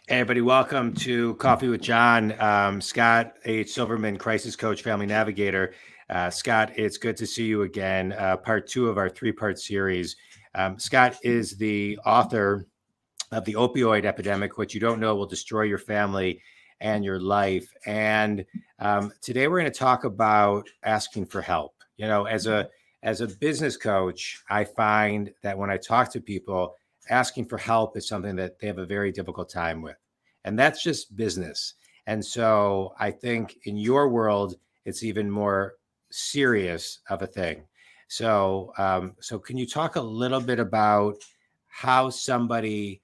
Hey, everybody, welcome to Coffee with John. Scott H. Silverman, crisis coach, family navigator. Scott, it's good to see you again. Part two of our three-part series. Scott is the author of The Opioid Epidemic. What you don't know will destroy your family and your life. And today we're going to talk about asking for help. You know, as a business coach, I find that when I talk to people, asking for help is something that they have a very difficult time with. And that's just business. And so I think in your world, it's even more serious of a thing. So, so can you talk a little bit about how somebody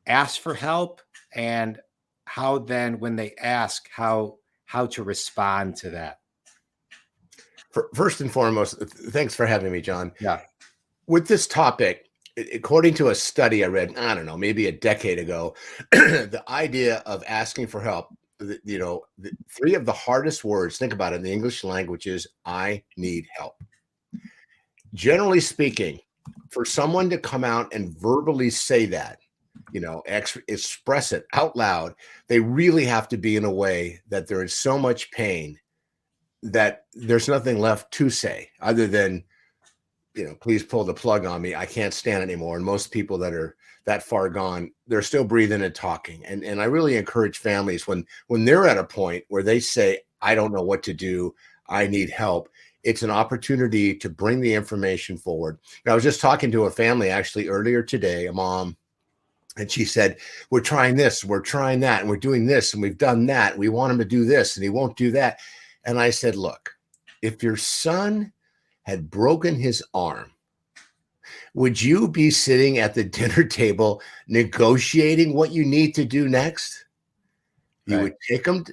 asks for help and how then when they ask, how to respond to that? First and foremost, thanks for having me, John. Yeah. With this topic, according to a study I read, I don't know, maybe a decade ago, the idea of asking for help, three of the hardest words, think about it, in the English language is, I need help. Generally speaking, for someone to come out and verbally say that, express it out loud, they really have to be in a way that there is so much pain that there's nothing left to say other than, please pull the plug on me. I can't stand it anymore. And most people that are that far gone, they're still breathing and talking. And I really encourage families when they're at a point where they say, I don't know what to do, I need help. It's an opportunity to bring the information forward. And I was just talking to a family actually earlier today, a mom, and she said, we're trying this, we're trying that, and we're doing this, and we've done that. We want him to do this, and he won't do that. And I said, look, if your son had broken his arm, would you be sitting at the dinner table negotiating what you need to do next? You would take him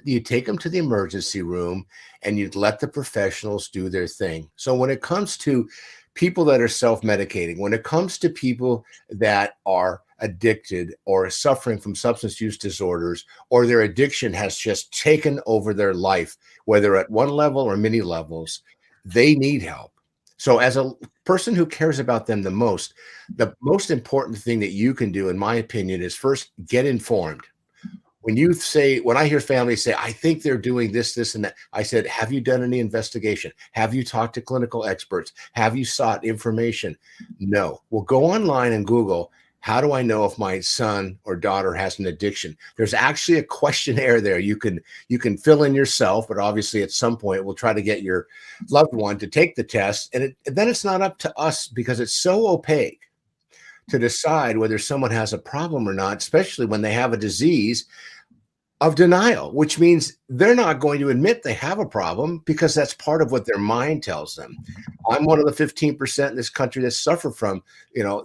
to the emergency room and you'd let the professionals do their thing. So when it comes to people that are self-medicating, when it comes to people that are addicted or suffering from substance use disorders, or their addiction has just taken over their life, whether at one level or many levels, they need help. So as a person who cares about them the most important thing that you can do, in my opinion, is first get informed. When I hear families say, I think they're doing this, this, and that, I said, have you done any investigation? Have you talked to clinical experts? Have you sought information? No. Well, go online and Google, how do I know if my son or daughter has an addiction? There's actually a questionnaire there. You can fill in yourself, but obviously at some point we'll try to get your loved one to take the test. And then it's not up to us because it's so opaque to decide whether someone has a problem or not, especially when they have a disease of denial, which means they're not going to admit they have a problem because that's part of what their mind tells them. I'm one of the 15% in this country that suffer from,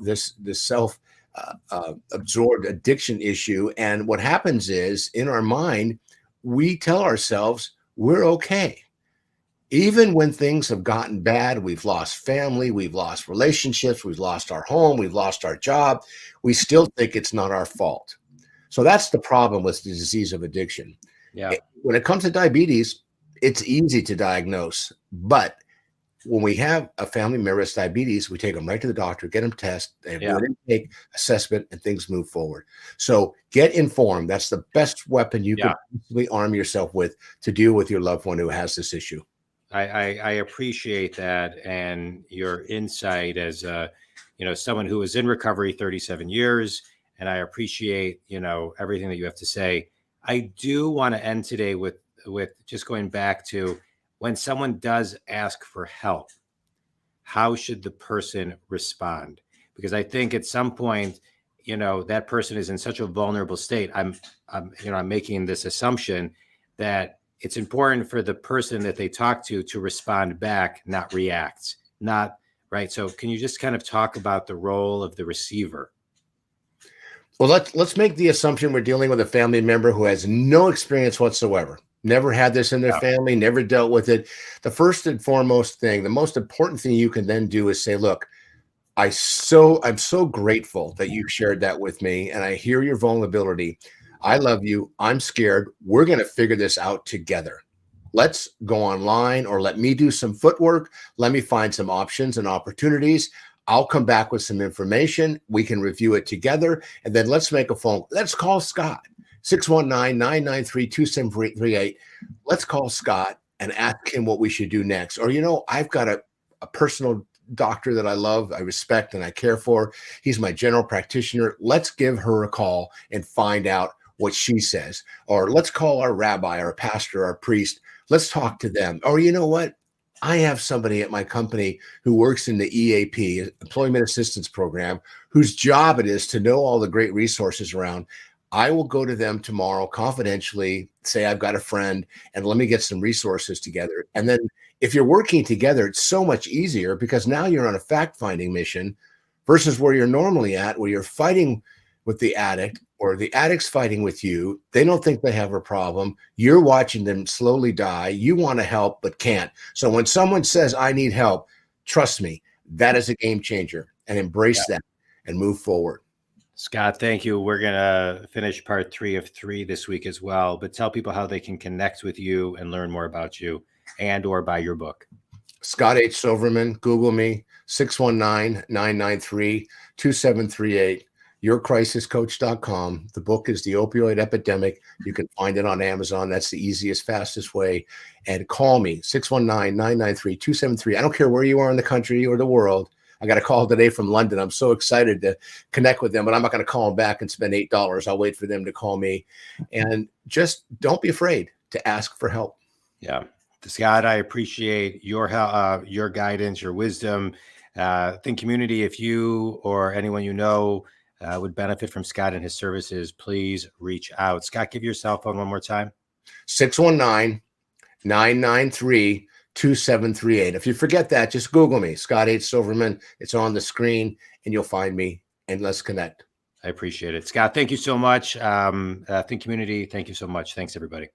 this self absorbed addiction issue. And what happens is in our mind, we tell ourselves we're okay. Even when things have gotten bad, we've lost family, we've lost relationships, we've lost our home, we've lost our job, we still think it's not our fault. So that's the problem with the disease of addiction. Yeah. When it comes to diabetes, it's easy to diagnose. But when we have a family member with diabetes, we take them right to the doctor, get them tested, they have an intake assessment, and things move forward. So get informed. That's the best weapon you can possibly arm yourself with to deal with your loved one who has this issue. I appreciate that and your insight as someone who was in recovery 37 years, and I appreciate everything that you have to say. I do want to end today with just going back to when someone does ask for help, how should the person respond? Because I think at some point, that person is in such a vulnerable state. I'm making this assumption that it's important for the person that they talk to respond back, not react, right. So can you just kind of talk about the role of the receiver? Well, let's make the assumption we're dealing with a family member who has no experience whatsoever, never had this in their family, never dealt with it. The first and foremost thing, the most important thing you can then do is say, look, I'm so grateful that you shared that with me, and I hear your vulnerability. I love you. I'm scared. We're going to figure this out together. Let's go online, or let me do some footwork. Let me find some options and opportunities. I'll come back with some information. We can review it together, and then let's make a phone. Let's call Scott. 619-993-2738. Let's call Scott and ask him what we should do next. Or, I've got a personal doctor that I love, I respect, and I care for. He's my general practitioner. Let's give her a call and find out what she says. Or let's call our rabbi, our pastor, our priest. Let's talk to them. Or you know what? I have somebody at my company who works in the EAP, Employment Assistance Program, whose job it is to know all the great resources around. I will go to them tomorrow confidentially, say I've got a friend, and let me get some resources together. And then if you're working together, it's so much easier because now you're on a fact-finding mission versus where you're normally at, where you're fighting with the addict or the addict's fighting with you. They don't think they have a problem. You're watching them slowly die. You want to help, but can't. So when someone says, I need help, trust me, that is a game changer, and embrace that and move forward. Scott, thank you. We're going to finish part 3 of 3 this week as well, but tell people how they can connect with you and learn more about you and or buy your book. Scott H. Silverman, Google me, 619-993-2738, yourcrisiscoach.com. The book is The Opioid Epidemic. You can find it on Amazon. That's the easiest, fastest way. And call me, 619-993-2738. I don't care where you are in the country or the world. I got a call today from London. I'm so excited to connect with them, but I'm not going to call them back and spend $8. I'll wait for them to call me. And just don't be afraid to ask for help. Yeah. Scott, I appreciate your help, your guidance, your wisdom. Think community, if you or anyone you know would benefit from Scott and his services, please reach out. Scott, give your cell phone one more time. 619-993-2738. If you forget that, just Google me, Scott H. Silverman. It's on the screen and you'll find me, and let's connect. I appreciate it. Scott, thank you so much. Think community, thank you so much. Thanks, everybody.